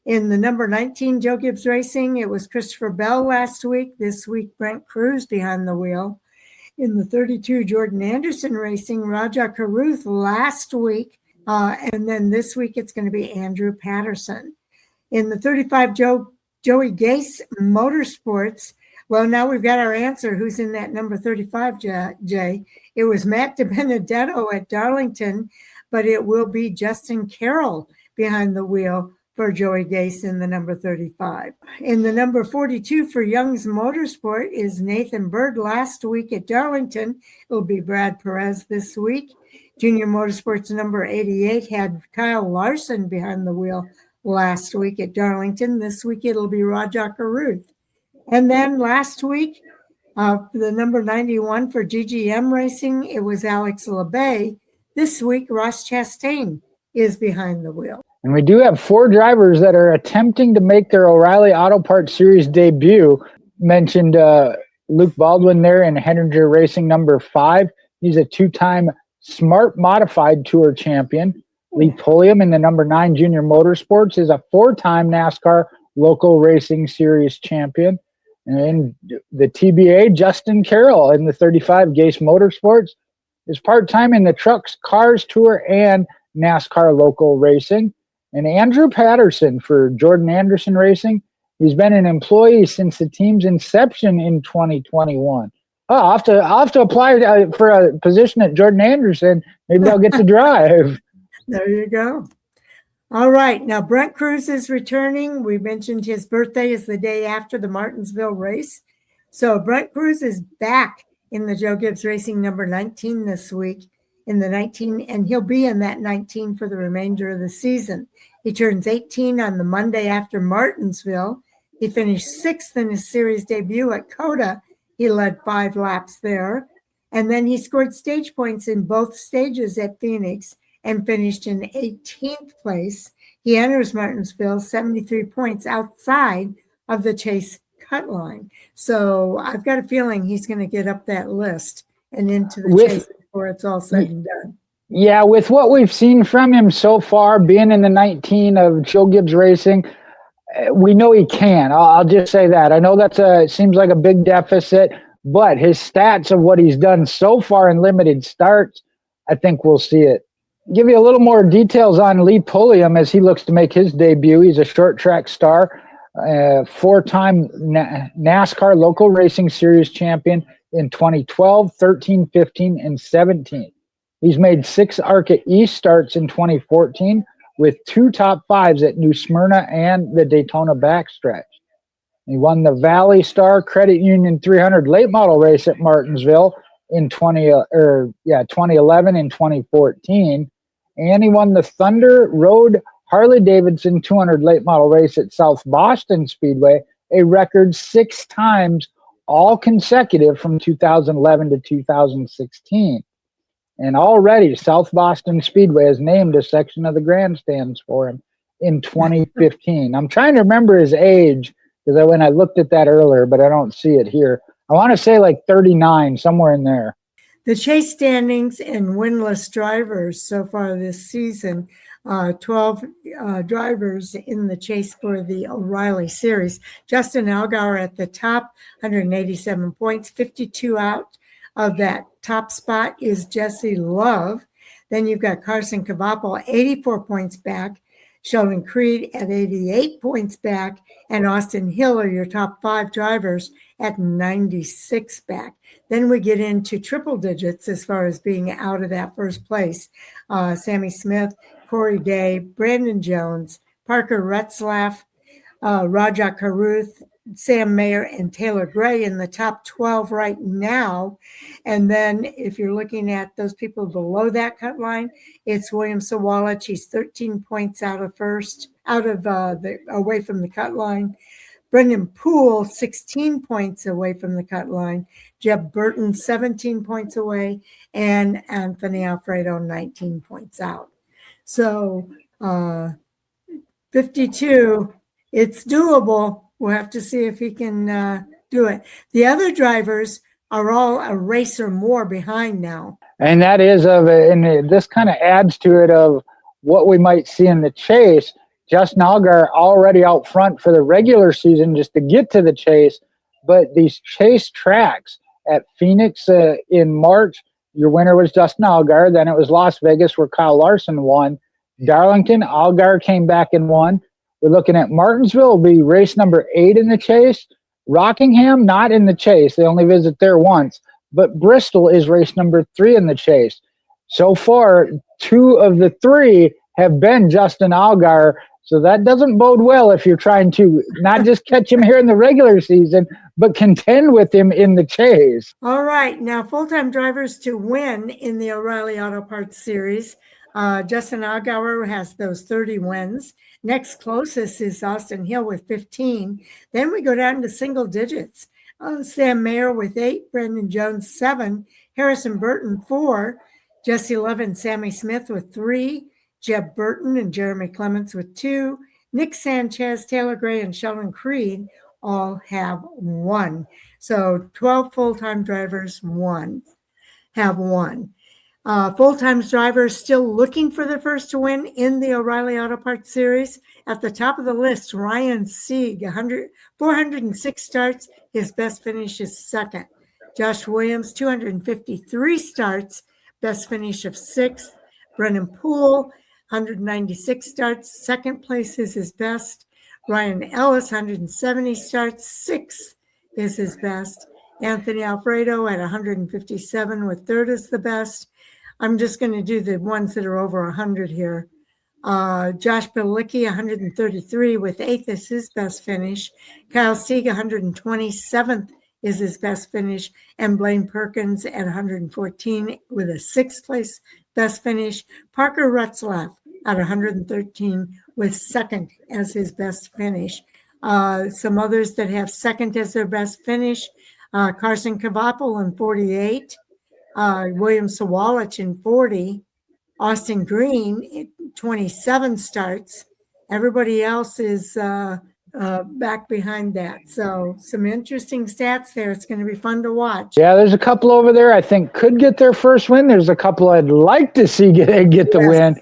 [SPEAKER 2] In the number 19 Joe Gibbs Racing, it was Christopher Bell last week. This week, Brent Cruz behind the wheel. In the 32 Jordan Anderson Racing, Raja Caruth last week. And then this week, it's going to be Andrew Patterson. In the 35 Joey Gase Motorsports, well, now we've got our answer. Who's in that number 35, Jay? It was Matt DiBenedetto at Darlington, but it will be Justin Carroll behind the wheel for Joey Gase in the number 35. In the number 42 for Young's Motorsport is Nathan Bird last week at Darlington. It'll be Brad Perez this week. Junior Motorsports number 88 had Kyle Larson behind the wheel last week at Darlington. This week it'll be Raja Caruth. And then last week, the number 91 for GGM Racing, it was Alex LeBay. This week, Ross Chastain is behind the wheel.
[SPEAKER 1] And we do have 4 drivers that are attempting to make their O'Reilly Auto Parts Series debut. Mentioned Luke Baldwin there in Hettinger Racing number 5. He's a 2-time Smart Modified Tour champion. Lee Pulliam in the number 9 Junior Motorsports is a 4-time NASCAR Local Racing Series champion. And in the TBA, Justin Carroll in the 35 Gase Motorsports is part-time in the Trucks Cars Tour and NASCAR Local Racing. And Andrew Patterson for Jordan Anderson Racing, he's been an employee since the team's inception in 2021. Oh, I'll have to apply for a position at Jordan Anderson. Maybe I'll get to drive.
[SPEAKER 2] There you go. All right. Now, Brent Cruz is returning. We mentioned his birthday is the day after the Martinsville race. So Brent Cruz is back in the Joe Gibbs Racing number 19 this week in the 19, and he'll be in that 19 for the remainder of the season. He turns 18 on the Monday after Martinsville. He finished 6th in his series debut at Coda. He led 5 laps there. And then he scored stage points in both stages at Phoenix and finished in 18th place. He enters Martinsville 73 points outside of the chase cut line. So I've got a feeling he's going to get up that list and into the chase before it's all said and done.
[SPEAKER 1] Yeah, with what we've seen from him so far, being in the 19 of Joe Gibbs Racing, we know he can. I'll just say that. I know it seems like a big deficit, but his stats of what he's done so far in limited starts, I think we'll see it. Give you a little more details on Lee Pulliam as he looks to make his debut. He's a short track star, 4-time NASCAR Local Racing Series champion in 2012, 13, 15, and 17. He's made 6 ARCA East starts in 2014 with 2 top 5s at New Smyrna and the Daytona backstretch. He won the Valley Star Credit Union 300 late model race at Martinsville in 2011 and 2014. And he won the Thunder Road Harley-Davidson 200 late model race at South Boston Speedway, a record 6 times, all consecutive from 2011 to 2016. And already South Boston Speedway has named a section of the grandstands for him in 2015. I'm trying to remember his age because when I looked at that earlier, but I don't see it here. I want to say like 39, somewhere in there.
[SPEAKER 2] The chase standings and winless drivers so far this season, 12 drivers in the chase for the O'Reilly Series. Justin Allgaier at the top, 187 points, 52 out of that top spot is Jesse Love. Then you've got Carson Cavapo, 84 points back. Sheldon Creed at 88 points back. And Austin Hill are your top 5 drivers at 96 back. Then we get into triple digits as far as being out of that first place. Sammy Smith, Corey Day, Brandon Jones, Parker Retzlaff, Raja Caruth, Sam Mayer, and Taylor Gray in the top 12 right now. And then if you're looking at those people below that cut line, it's William Sawalich. He's 13 points out of first, away from the cut line. Brendan Poole, 16 points away from the cut line. Jeb Burton, 17 points away. And Anthony Alfredo, 19 points out. So 52, it's doable. We'll have to see if he can do it. The other drivers are all a race or more behind now.
[SPEAKER 1] And that is and this kind of adds to it of what we might see in the chase. Justin Allgaier already out front for the regular season just to get to the chase. But these chase tracks at Phoenix in March, your winner was Justin Allgaier. Then it was Las Vegas where Kyle Larson won. Darlington, Allgaier came back and won. We're looking at Martinsville, will be race number 8 in the chase. Rockingham, not in the chase. They only visit there once. But Bristol is race number 3 in the chase. So far, 2 of the 3 have been Justin Allgaier. So that doesn't bode well if you're trying to not just catch him here in the regular season, but contend with him in the chase.
[SPEAKER 2] All right. Now, full-time drivers to win in the O'Reilly Auto Parts Series. Justin Allgaier has those 30 wins. Next closest is Austin Hill with 15. Then we go down to single digits. Sam Mayer with 8, Brandon Jones 7, Harrison Burton 4, Jesse Love and Sammy Smith with 3, Jeb Burton and Jeremy Clements with 2, Nick Sanchez, Taylor Gray, and Sheldon Creed all have 1. So 12 full-time drivers have 1. Full-time drivers still looking for their first to win in the O'Reilly Auto Parts Series. At the top of the list, Ryan Sieg, 406 starts. His best finish is 2nd. Josh Williams, 253 starts. Best finish of 6th. Brennan Poole, 196 starts. 2nd place is his best. Ryan Ellis, 170 starts. 6th is his best. Anthony Alfredo at 157 with 3rd is the best. I'm just going to do the ones that are over 100 here. Josh Bilicki, 133 with 8th is his best finish. Kyle Sieg, 127th is his best finish. And Blaine Perkins at 114 with a 6th place best finish. Parker Retzlaff at 113 with 2nd as his best finish. Some others that have second as their best finish, Carson Kvapil in 48, William Sawalich in 40, Austin Green 27 starts. Everybody else is back behind that. So some interesting stats there. It's going to be fun to watch.
[SPEAKER 1] Yeah, there's a couple over there I think could get their first win. There's a couple I'd like to see get the win.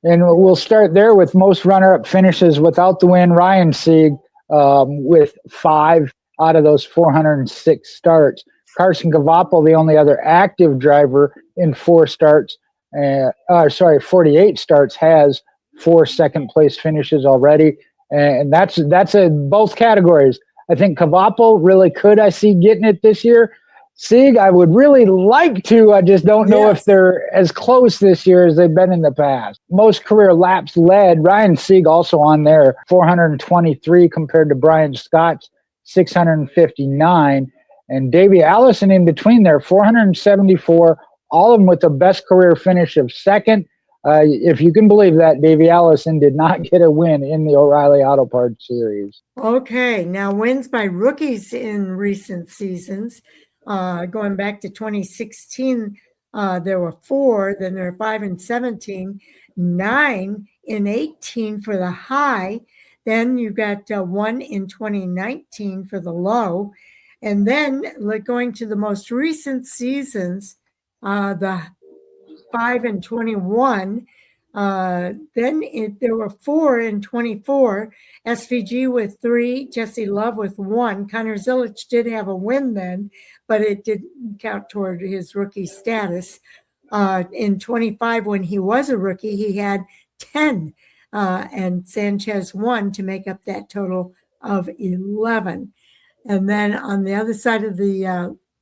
[SPEAKER 1] And we'll start there with most runner-up finishes without the win. Ryan Sieg with 5 out of those 406 starts. Carson Kvapil, the only other active driver in 48 starts, has 4 second-place finishes already. And that's in both categories. I think Kvapil really could. I see getting it this year. Sieg, I would really like to. I just don't know if they're as close this year as they've been in the past. Most career laps led. Ryan Sieg also on there, 423 compared to Brian Scott's 659. And Davey Allison in between there, 474, all of them with the best career finish of second. If you can believe that, Davey Allison did not get a win in the O'Reilly Auto Parts Series.
[SPEAKER 2] Okay, now wins by rookies in recent seasons. Going back to 2016, there were 4, then there were 5 in 17, 9 in 18 for the high. Then you got 1 in 2019 for the low. And then going to the most recent seasons, the 5 in 21, there were 4 in 24, SVG with 3, Jesse Love with 1. Connor Zilic did have a win then, but it didn't count toward his rookie status. In 25, when he was a rookie, he had 10, and Sanchez 1 to make up that total of 11. And then on the other side of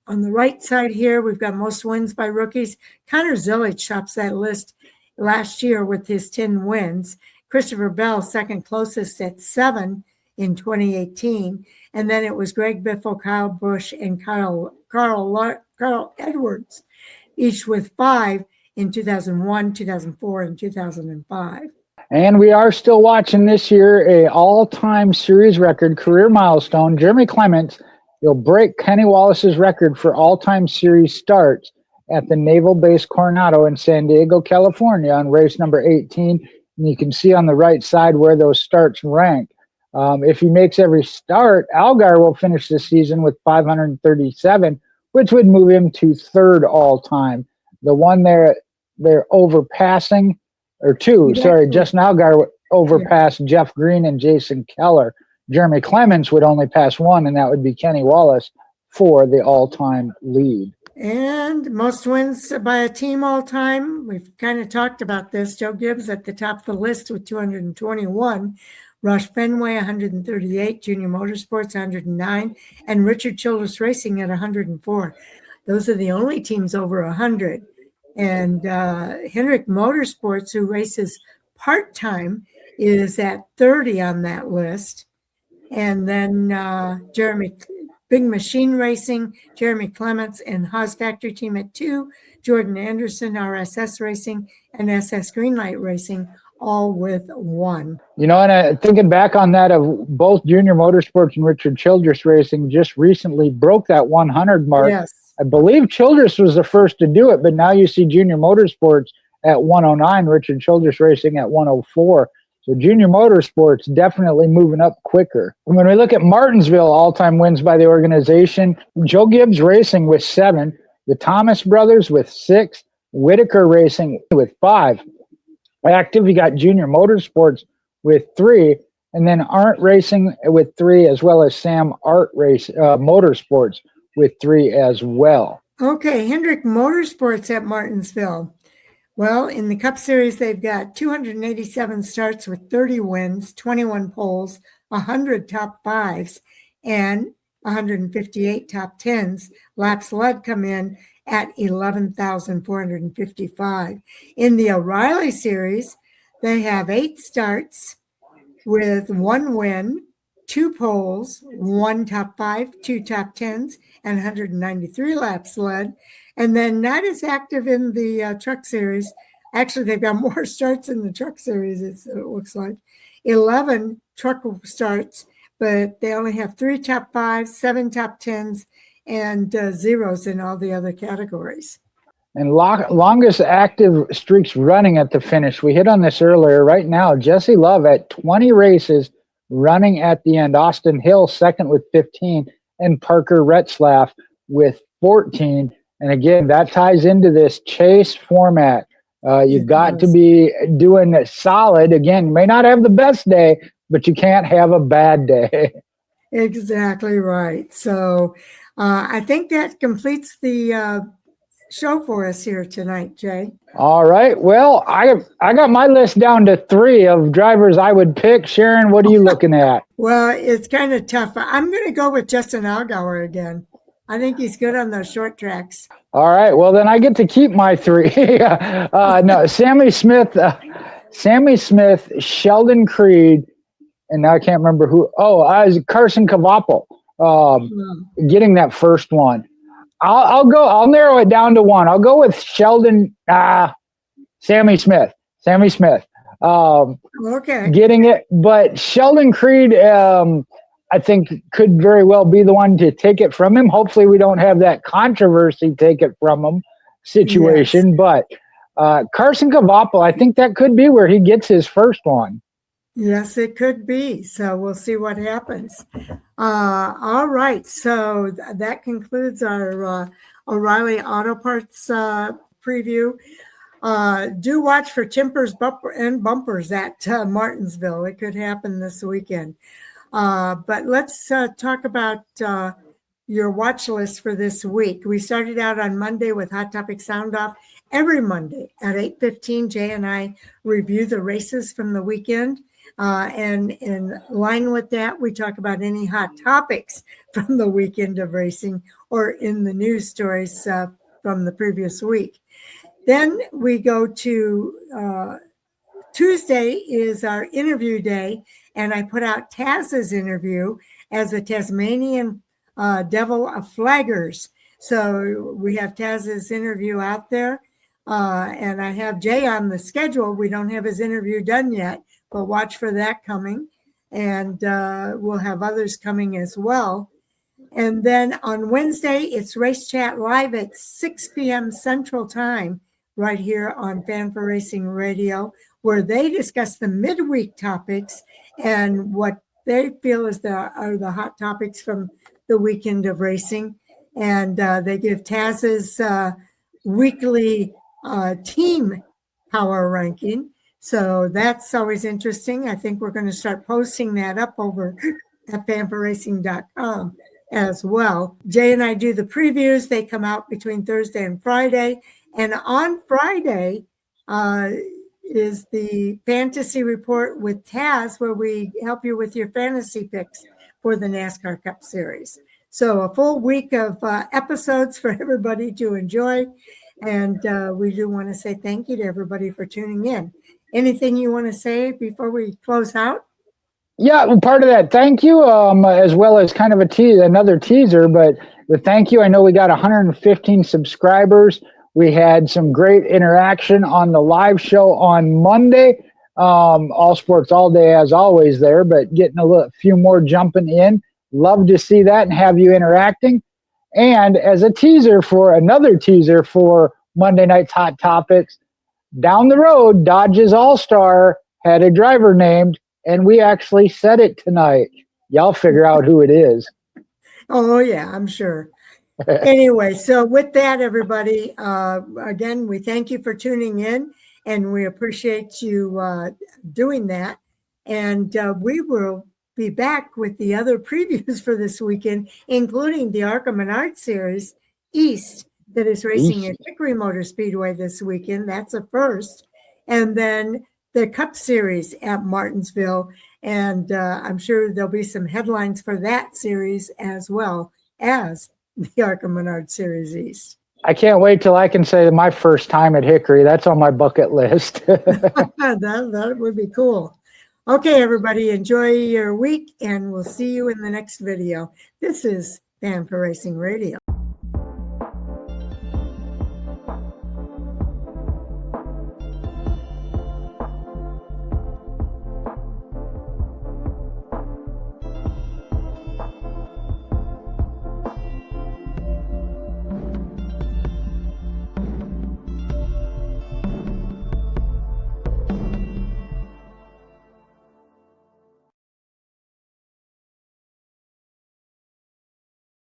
[SPEAKER 2] on the right side here, we've got most wins by rookies. Connor Zilic tops that list last year with his 10 wins. Christopher Bell, second closest at 7 in 2018. And then it was Greg Biffle, Kyle Busch, and Carl Edwards, each with 5 in 2001, 2004, and 2005.
[SPEAKER 1] And we are still watching this year a all-time series record career milestone. Jeremy Clements will break Kenny Wallace's record for all-time series starts at the Naval Base Coronado in San Diego, California on race number 18. And you can see on the right side where those starts rank. If he makes every start, Algar will finish the season with 537, which would move him to 3rd all-time. The one they're overpassing, or 2, Justin Algar overpassed Jeff Green and Jason Keller. Jeremy Clements would only pass 1, and that would be Kenny Wallace for the all-time lead.
[SPEAKER 2] And most wins by a team all time. We've kind of talked about this. Joe Gibbs at the top of the list with 221. Roush Fenway, 138. Junior Motorsports, 109. And Richard Childress Racing at 104. Those are the only teams over 100. And Hendrick Motorsports, who races part-time, is at 30 on that list. And then Jeremy Big Machine Racing, Jeremy Clements and Haas Factory Team at 2, Jordan Anderson, RSS Racing, and SS Greenlight Racing, all with 1.
[SPEAKER 1] You know, and thinking back on that, of both Junior Motorsports and Richard Childress Racing just recently broke that 100 mark.
[SPEAKER 2] Yes.
[SPEAKER 1] I believe Childress was the first to do it, but now you see Junior Motorsports at 109, Richard Childress Racing at 104. So Junior Motorsports definitely moving up quicker. When we look at Martinsville all-time wins by the organization, Joe Gibbs Racing with 7, the Thomas Brothers with 6, Whitaker Racing with 5. Active, you got Junior Motorsports with 3, and then Arndt Racing with 3, as well as Sam Art Motorsports with 3 as well.
[SPEAKER 2] Okay, Hendrick Motorsports at Martinsville. Well, in the Cup Series, they've got 287 starts with 30 wins, 21 poles, 100 top 5s, and 158 top 10s. Laps led come in at 11,455. In the O'Reilly Series, they have 8 starts with 1 win, 2 poles, 1 top 5, 2 top 10s, and 193 laps led. And then not as active in the Truck Series. Actually, they've got more starts in the Truck Series, it looks like. 11 truck starts but they only have 3 top 5s, 7 top 10s, and zeros in all the other categories.
[SPEAKER 1] And longest active streaks running at the finish. We hit on this earlier. Right now, Jesse Love at 20 races running at the end. Austin Hill second with 15, and Parker Retzlaff with 14. And again, that ties into this chase format. You've got to be doing it solid. Again, you may not have the best day, but you can't have a bad day.
[SPEAKER 2] Exactly right. So I think that completes the show for us here tonight, Jay.
[SPEAKER 1] All right. Well, I got my list down to 3 of drivers I would pick. Sharon, what are you looking at?
[SPEAKER 2] Well, it's kind of tough. I'm going to go with Justin Allgaier again. I think he's good on those short tracks.
[SPEAKER 1] All right. Well, then I get to keep my 3. No, Sammy Smith, Sheldon Creed, and now I can't remember who. Oh, Carson Kvapil, getting that first one. I'll narrow it down to 1. I'll go with Sammy Smith.
[SPEAKER 2] Okay.
[SPEAKER 1] Getting it. But Sheldon Creed, I think could very well be the one to take it from him. Hopefully we don't have that controversy take it from him situation. Yes. But Carson Kvapil, I think that could be where he gets his first one.
[SPEAKER 2] Yes, it could be. So we'll see what happens. All right. So that concludes our O'Reilly Auto Parts preview. Do watch for Timpers bumpers at Martinsville. It could happen this weekend. But let's talk about your watch list for this week. We started out on Monday with Hot Topic Sound Off. Every Monday at 8:15, Jay and I review the races from the weekend. And in line with that, we talk about any hot topics from the weekend of racing or in the news stories from the previous week. Then we go to Tuesday is our interview day, and I put out Taz's interview as a Tasmanian Devil of Flaggers. So we have Taz's interview out there, and I have Jay on the schedule. We don't have his interview done yet, but watch for that coming, and we'll have others coming as well. And then on Wednesday, it's Race Chat Live at 6 p.m. Central Time, right here on Fan for Racing Radio, where they discuss the midweek topics and what they feel are the hot topics from the weekend of racing. And they give Taz's weekly team power ranking. So that's always interesting. I think we're going to start posting that up over at fanforracing.com as well. Jay and I do the previews. They come out between Thursday and Friday. And on Friday is the Fantasy Report with Taz, where we help you with your fantasy picks for the NASCAR Cup Series. So a full week of episodes for everybody to enjoy. And we do want to say thank you to everybody for tuning in. Anything you want to say before we close out?
[SPEAKER 1] Yeah, well, part of that thank you, as well as kind of another teaser, but the thank you, I know we got 115 subscribers. We had some great interaction on the live show on Monday. All Sports All Day, as always, there, but getting a few more jumping in. Love to see that and have you interacting. And as a teaser for another teaser for Monday night's Hot Topics, down the road, Dodge's All-Star had a driver named, and we actually said it tonight. Y'all figure out who it is.
[SPEAKER 2] Oh, yeah, I'm sure. Anyway, so with that, everybody, again, we thank you for tuning in, and we appreciate you doing that. And we will be back with the other previews for this weekend, including the ARCA Menard Series East that is racing at Hickory Motor Speedway this weekend. That's a first. And then the Cup Series at Martinsville. And I'm sure there'll be some headlines for that series as well as the ARCA Menard Series East.
[SPEAKER 1] I can't wait till I can say my first time at Hickory. That's on my bucket list.
[SPEAKER 2] That would be cool. Okay, everybody, enjoy your week, and we'll see you in the next video. This is Fan for Racing Radio.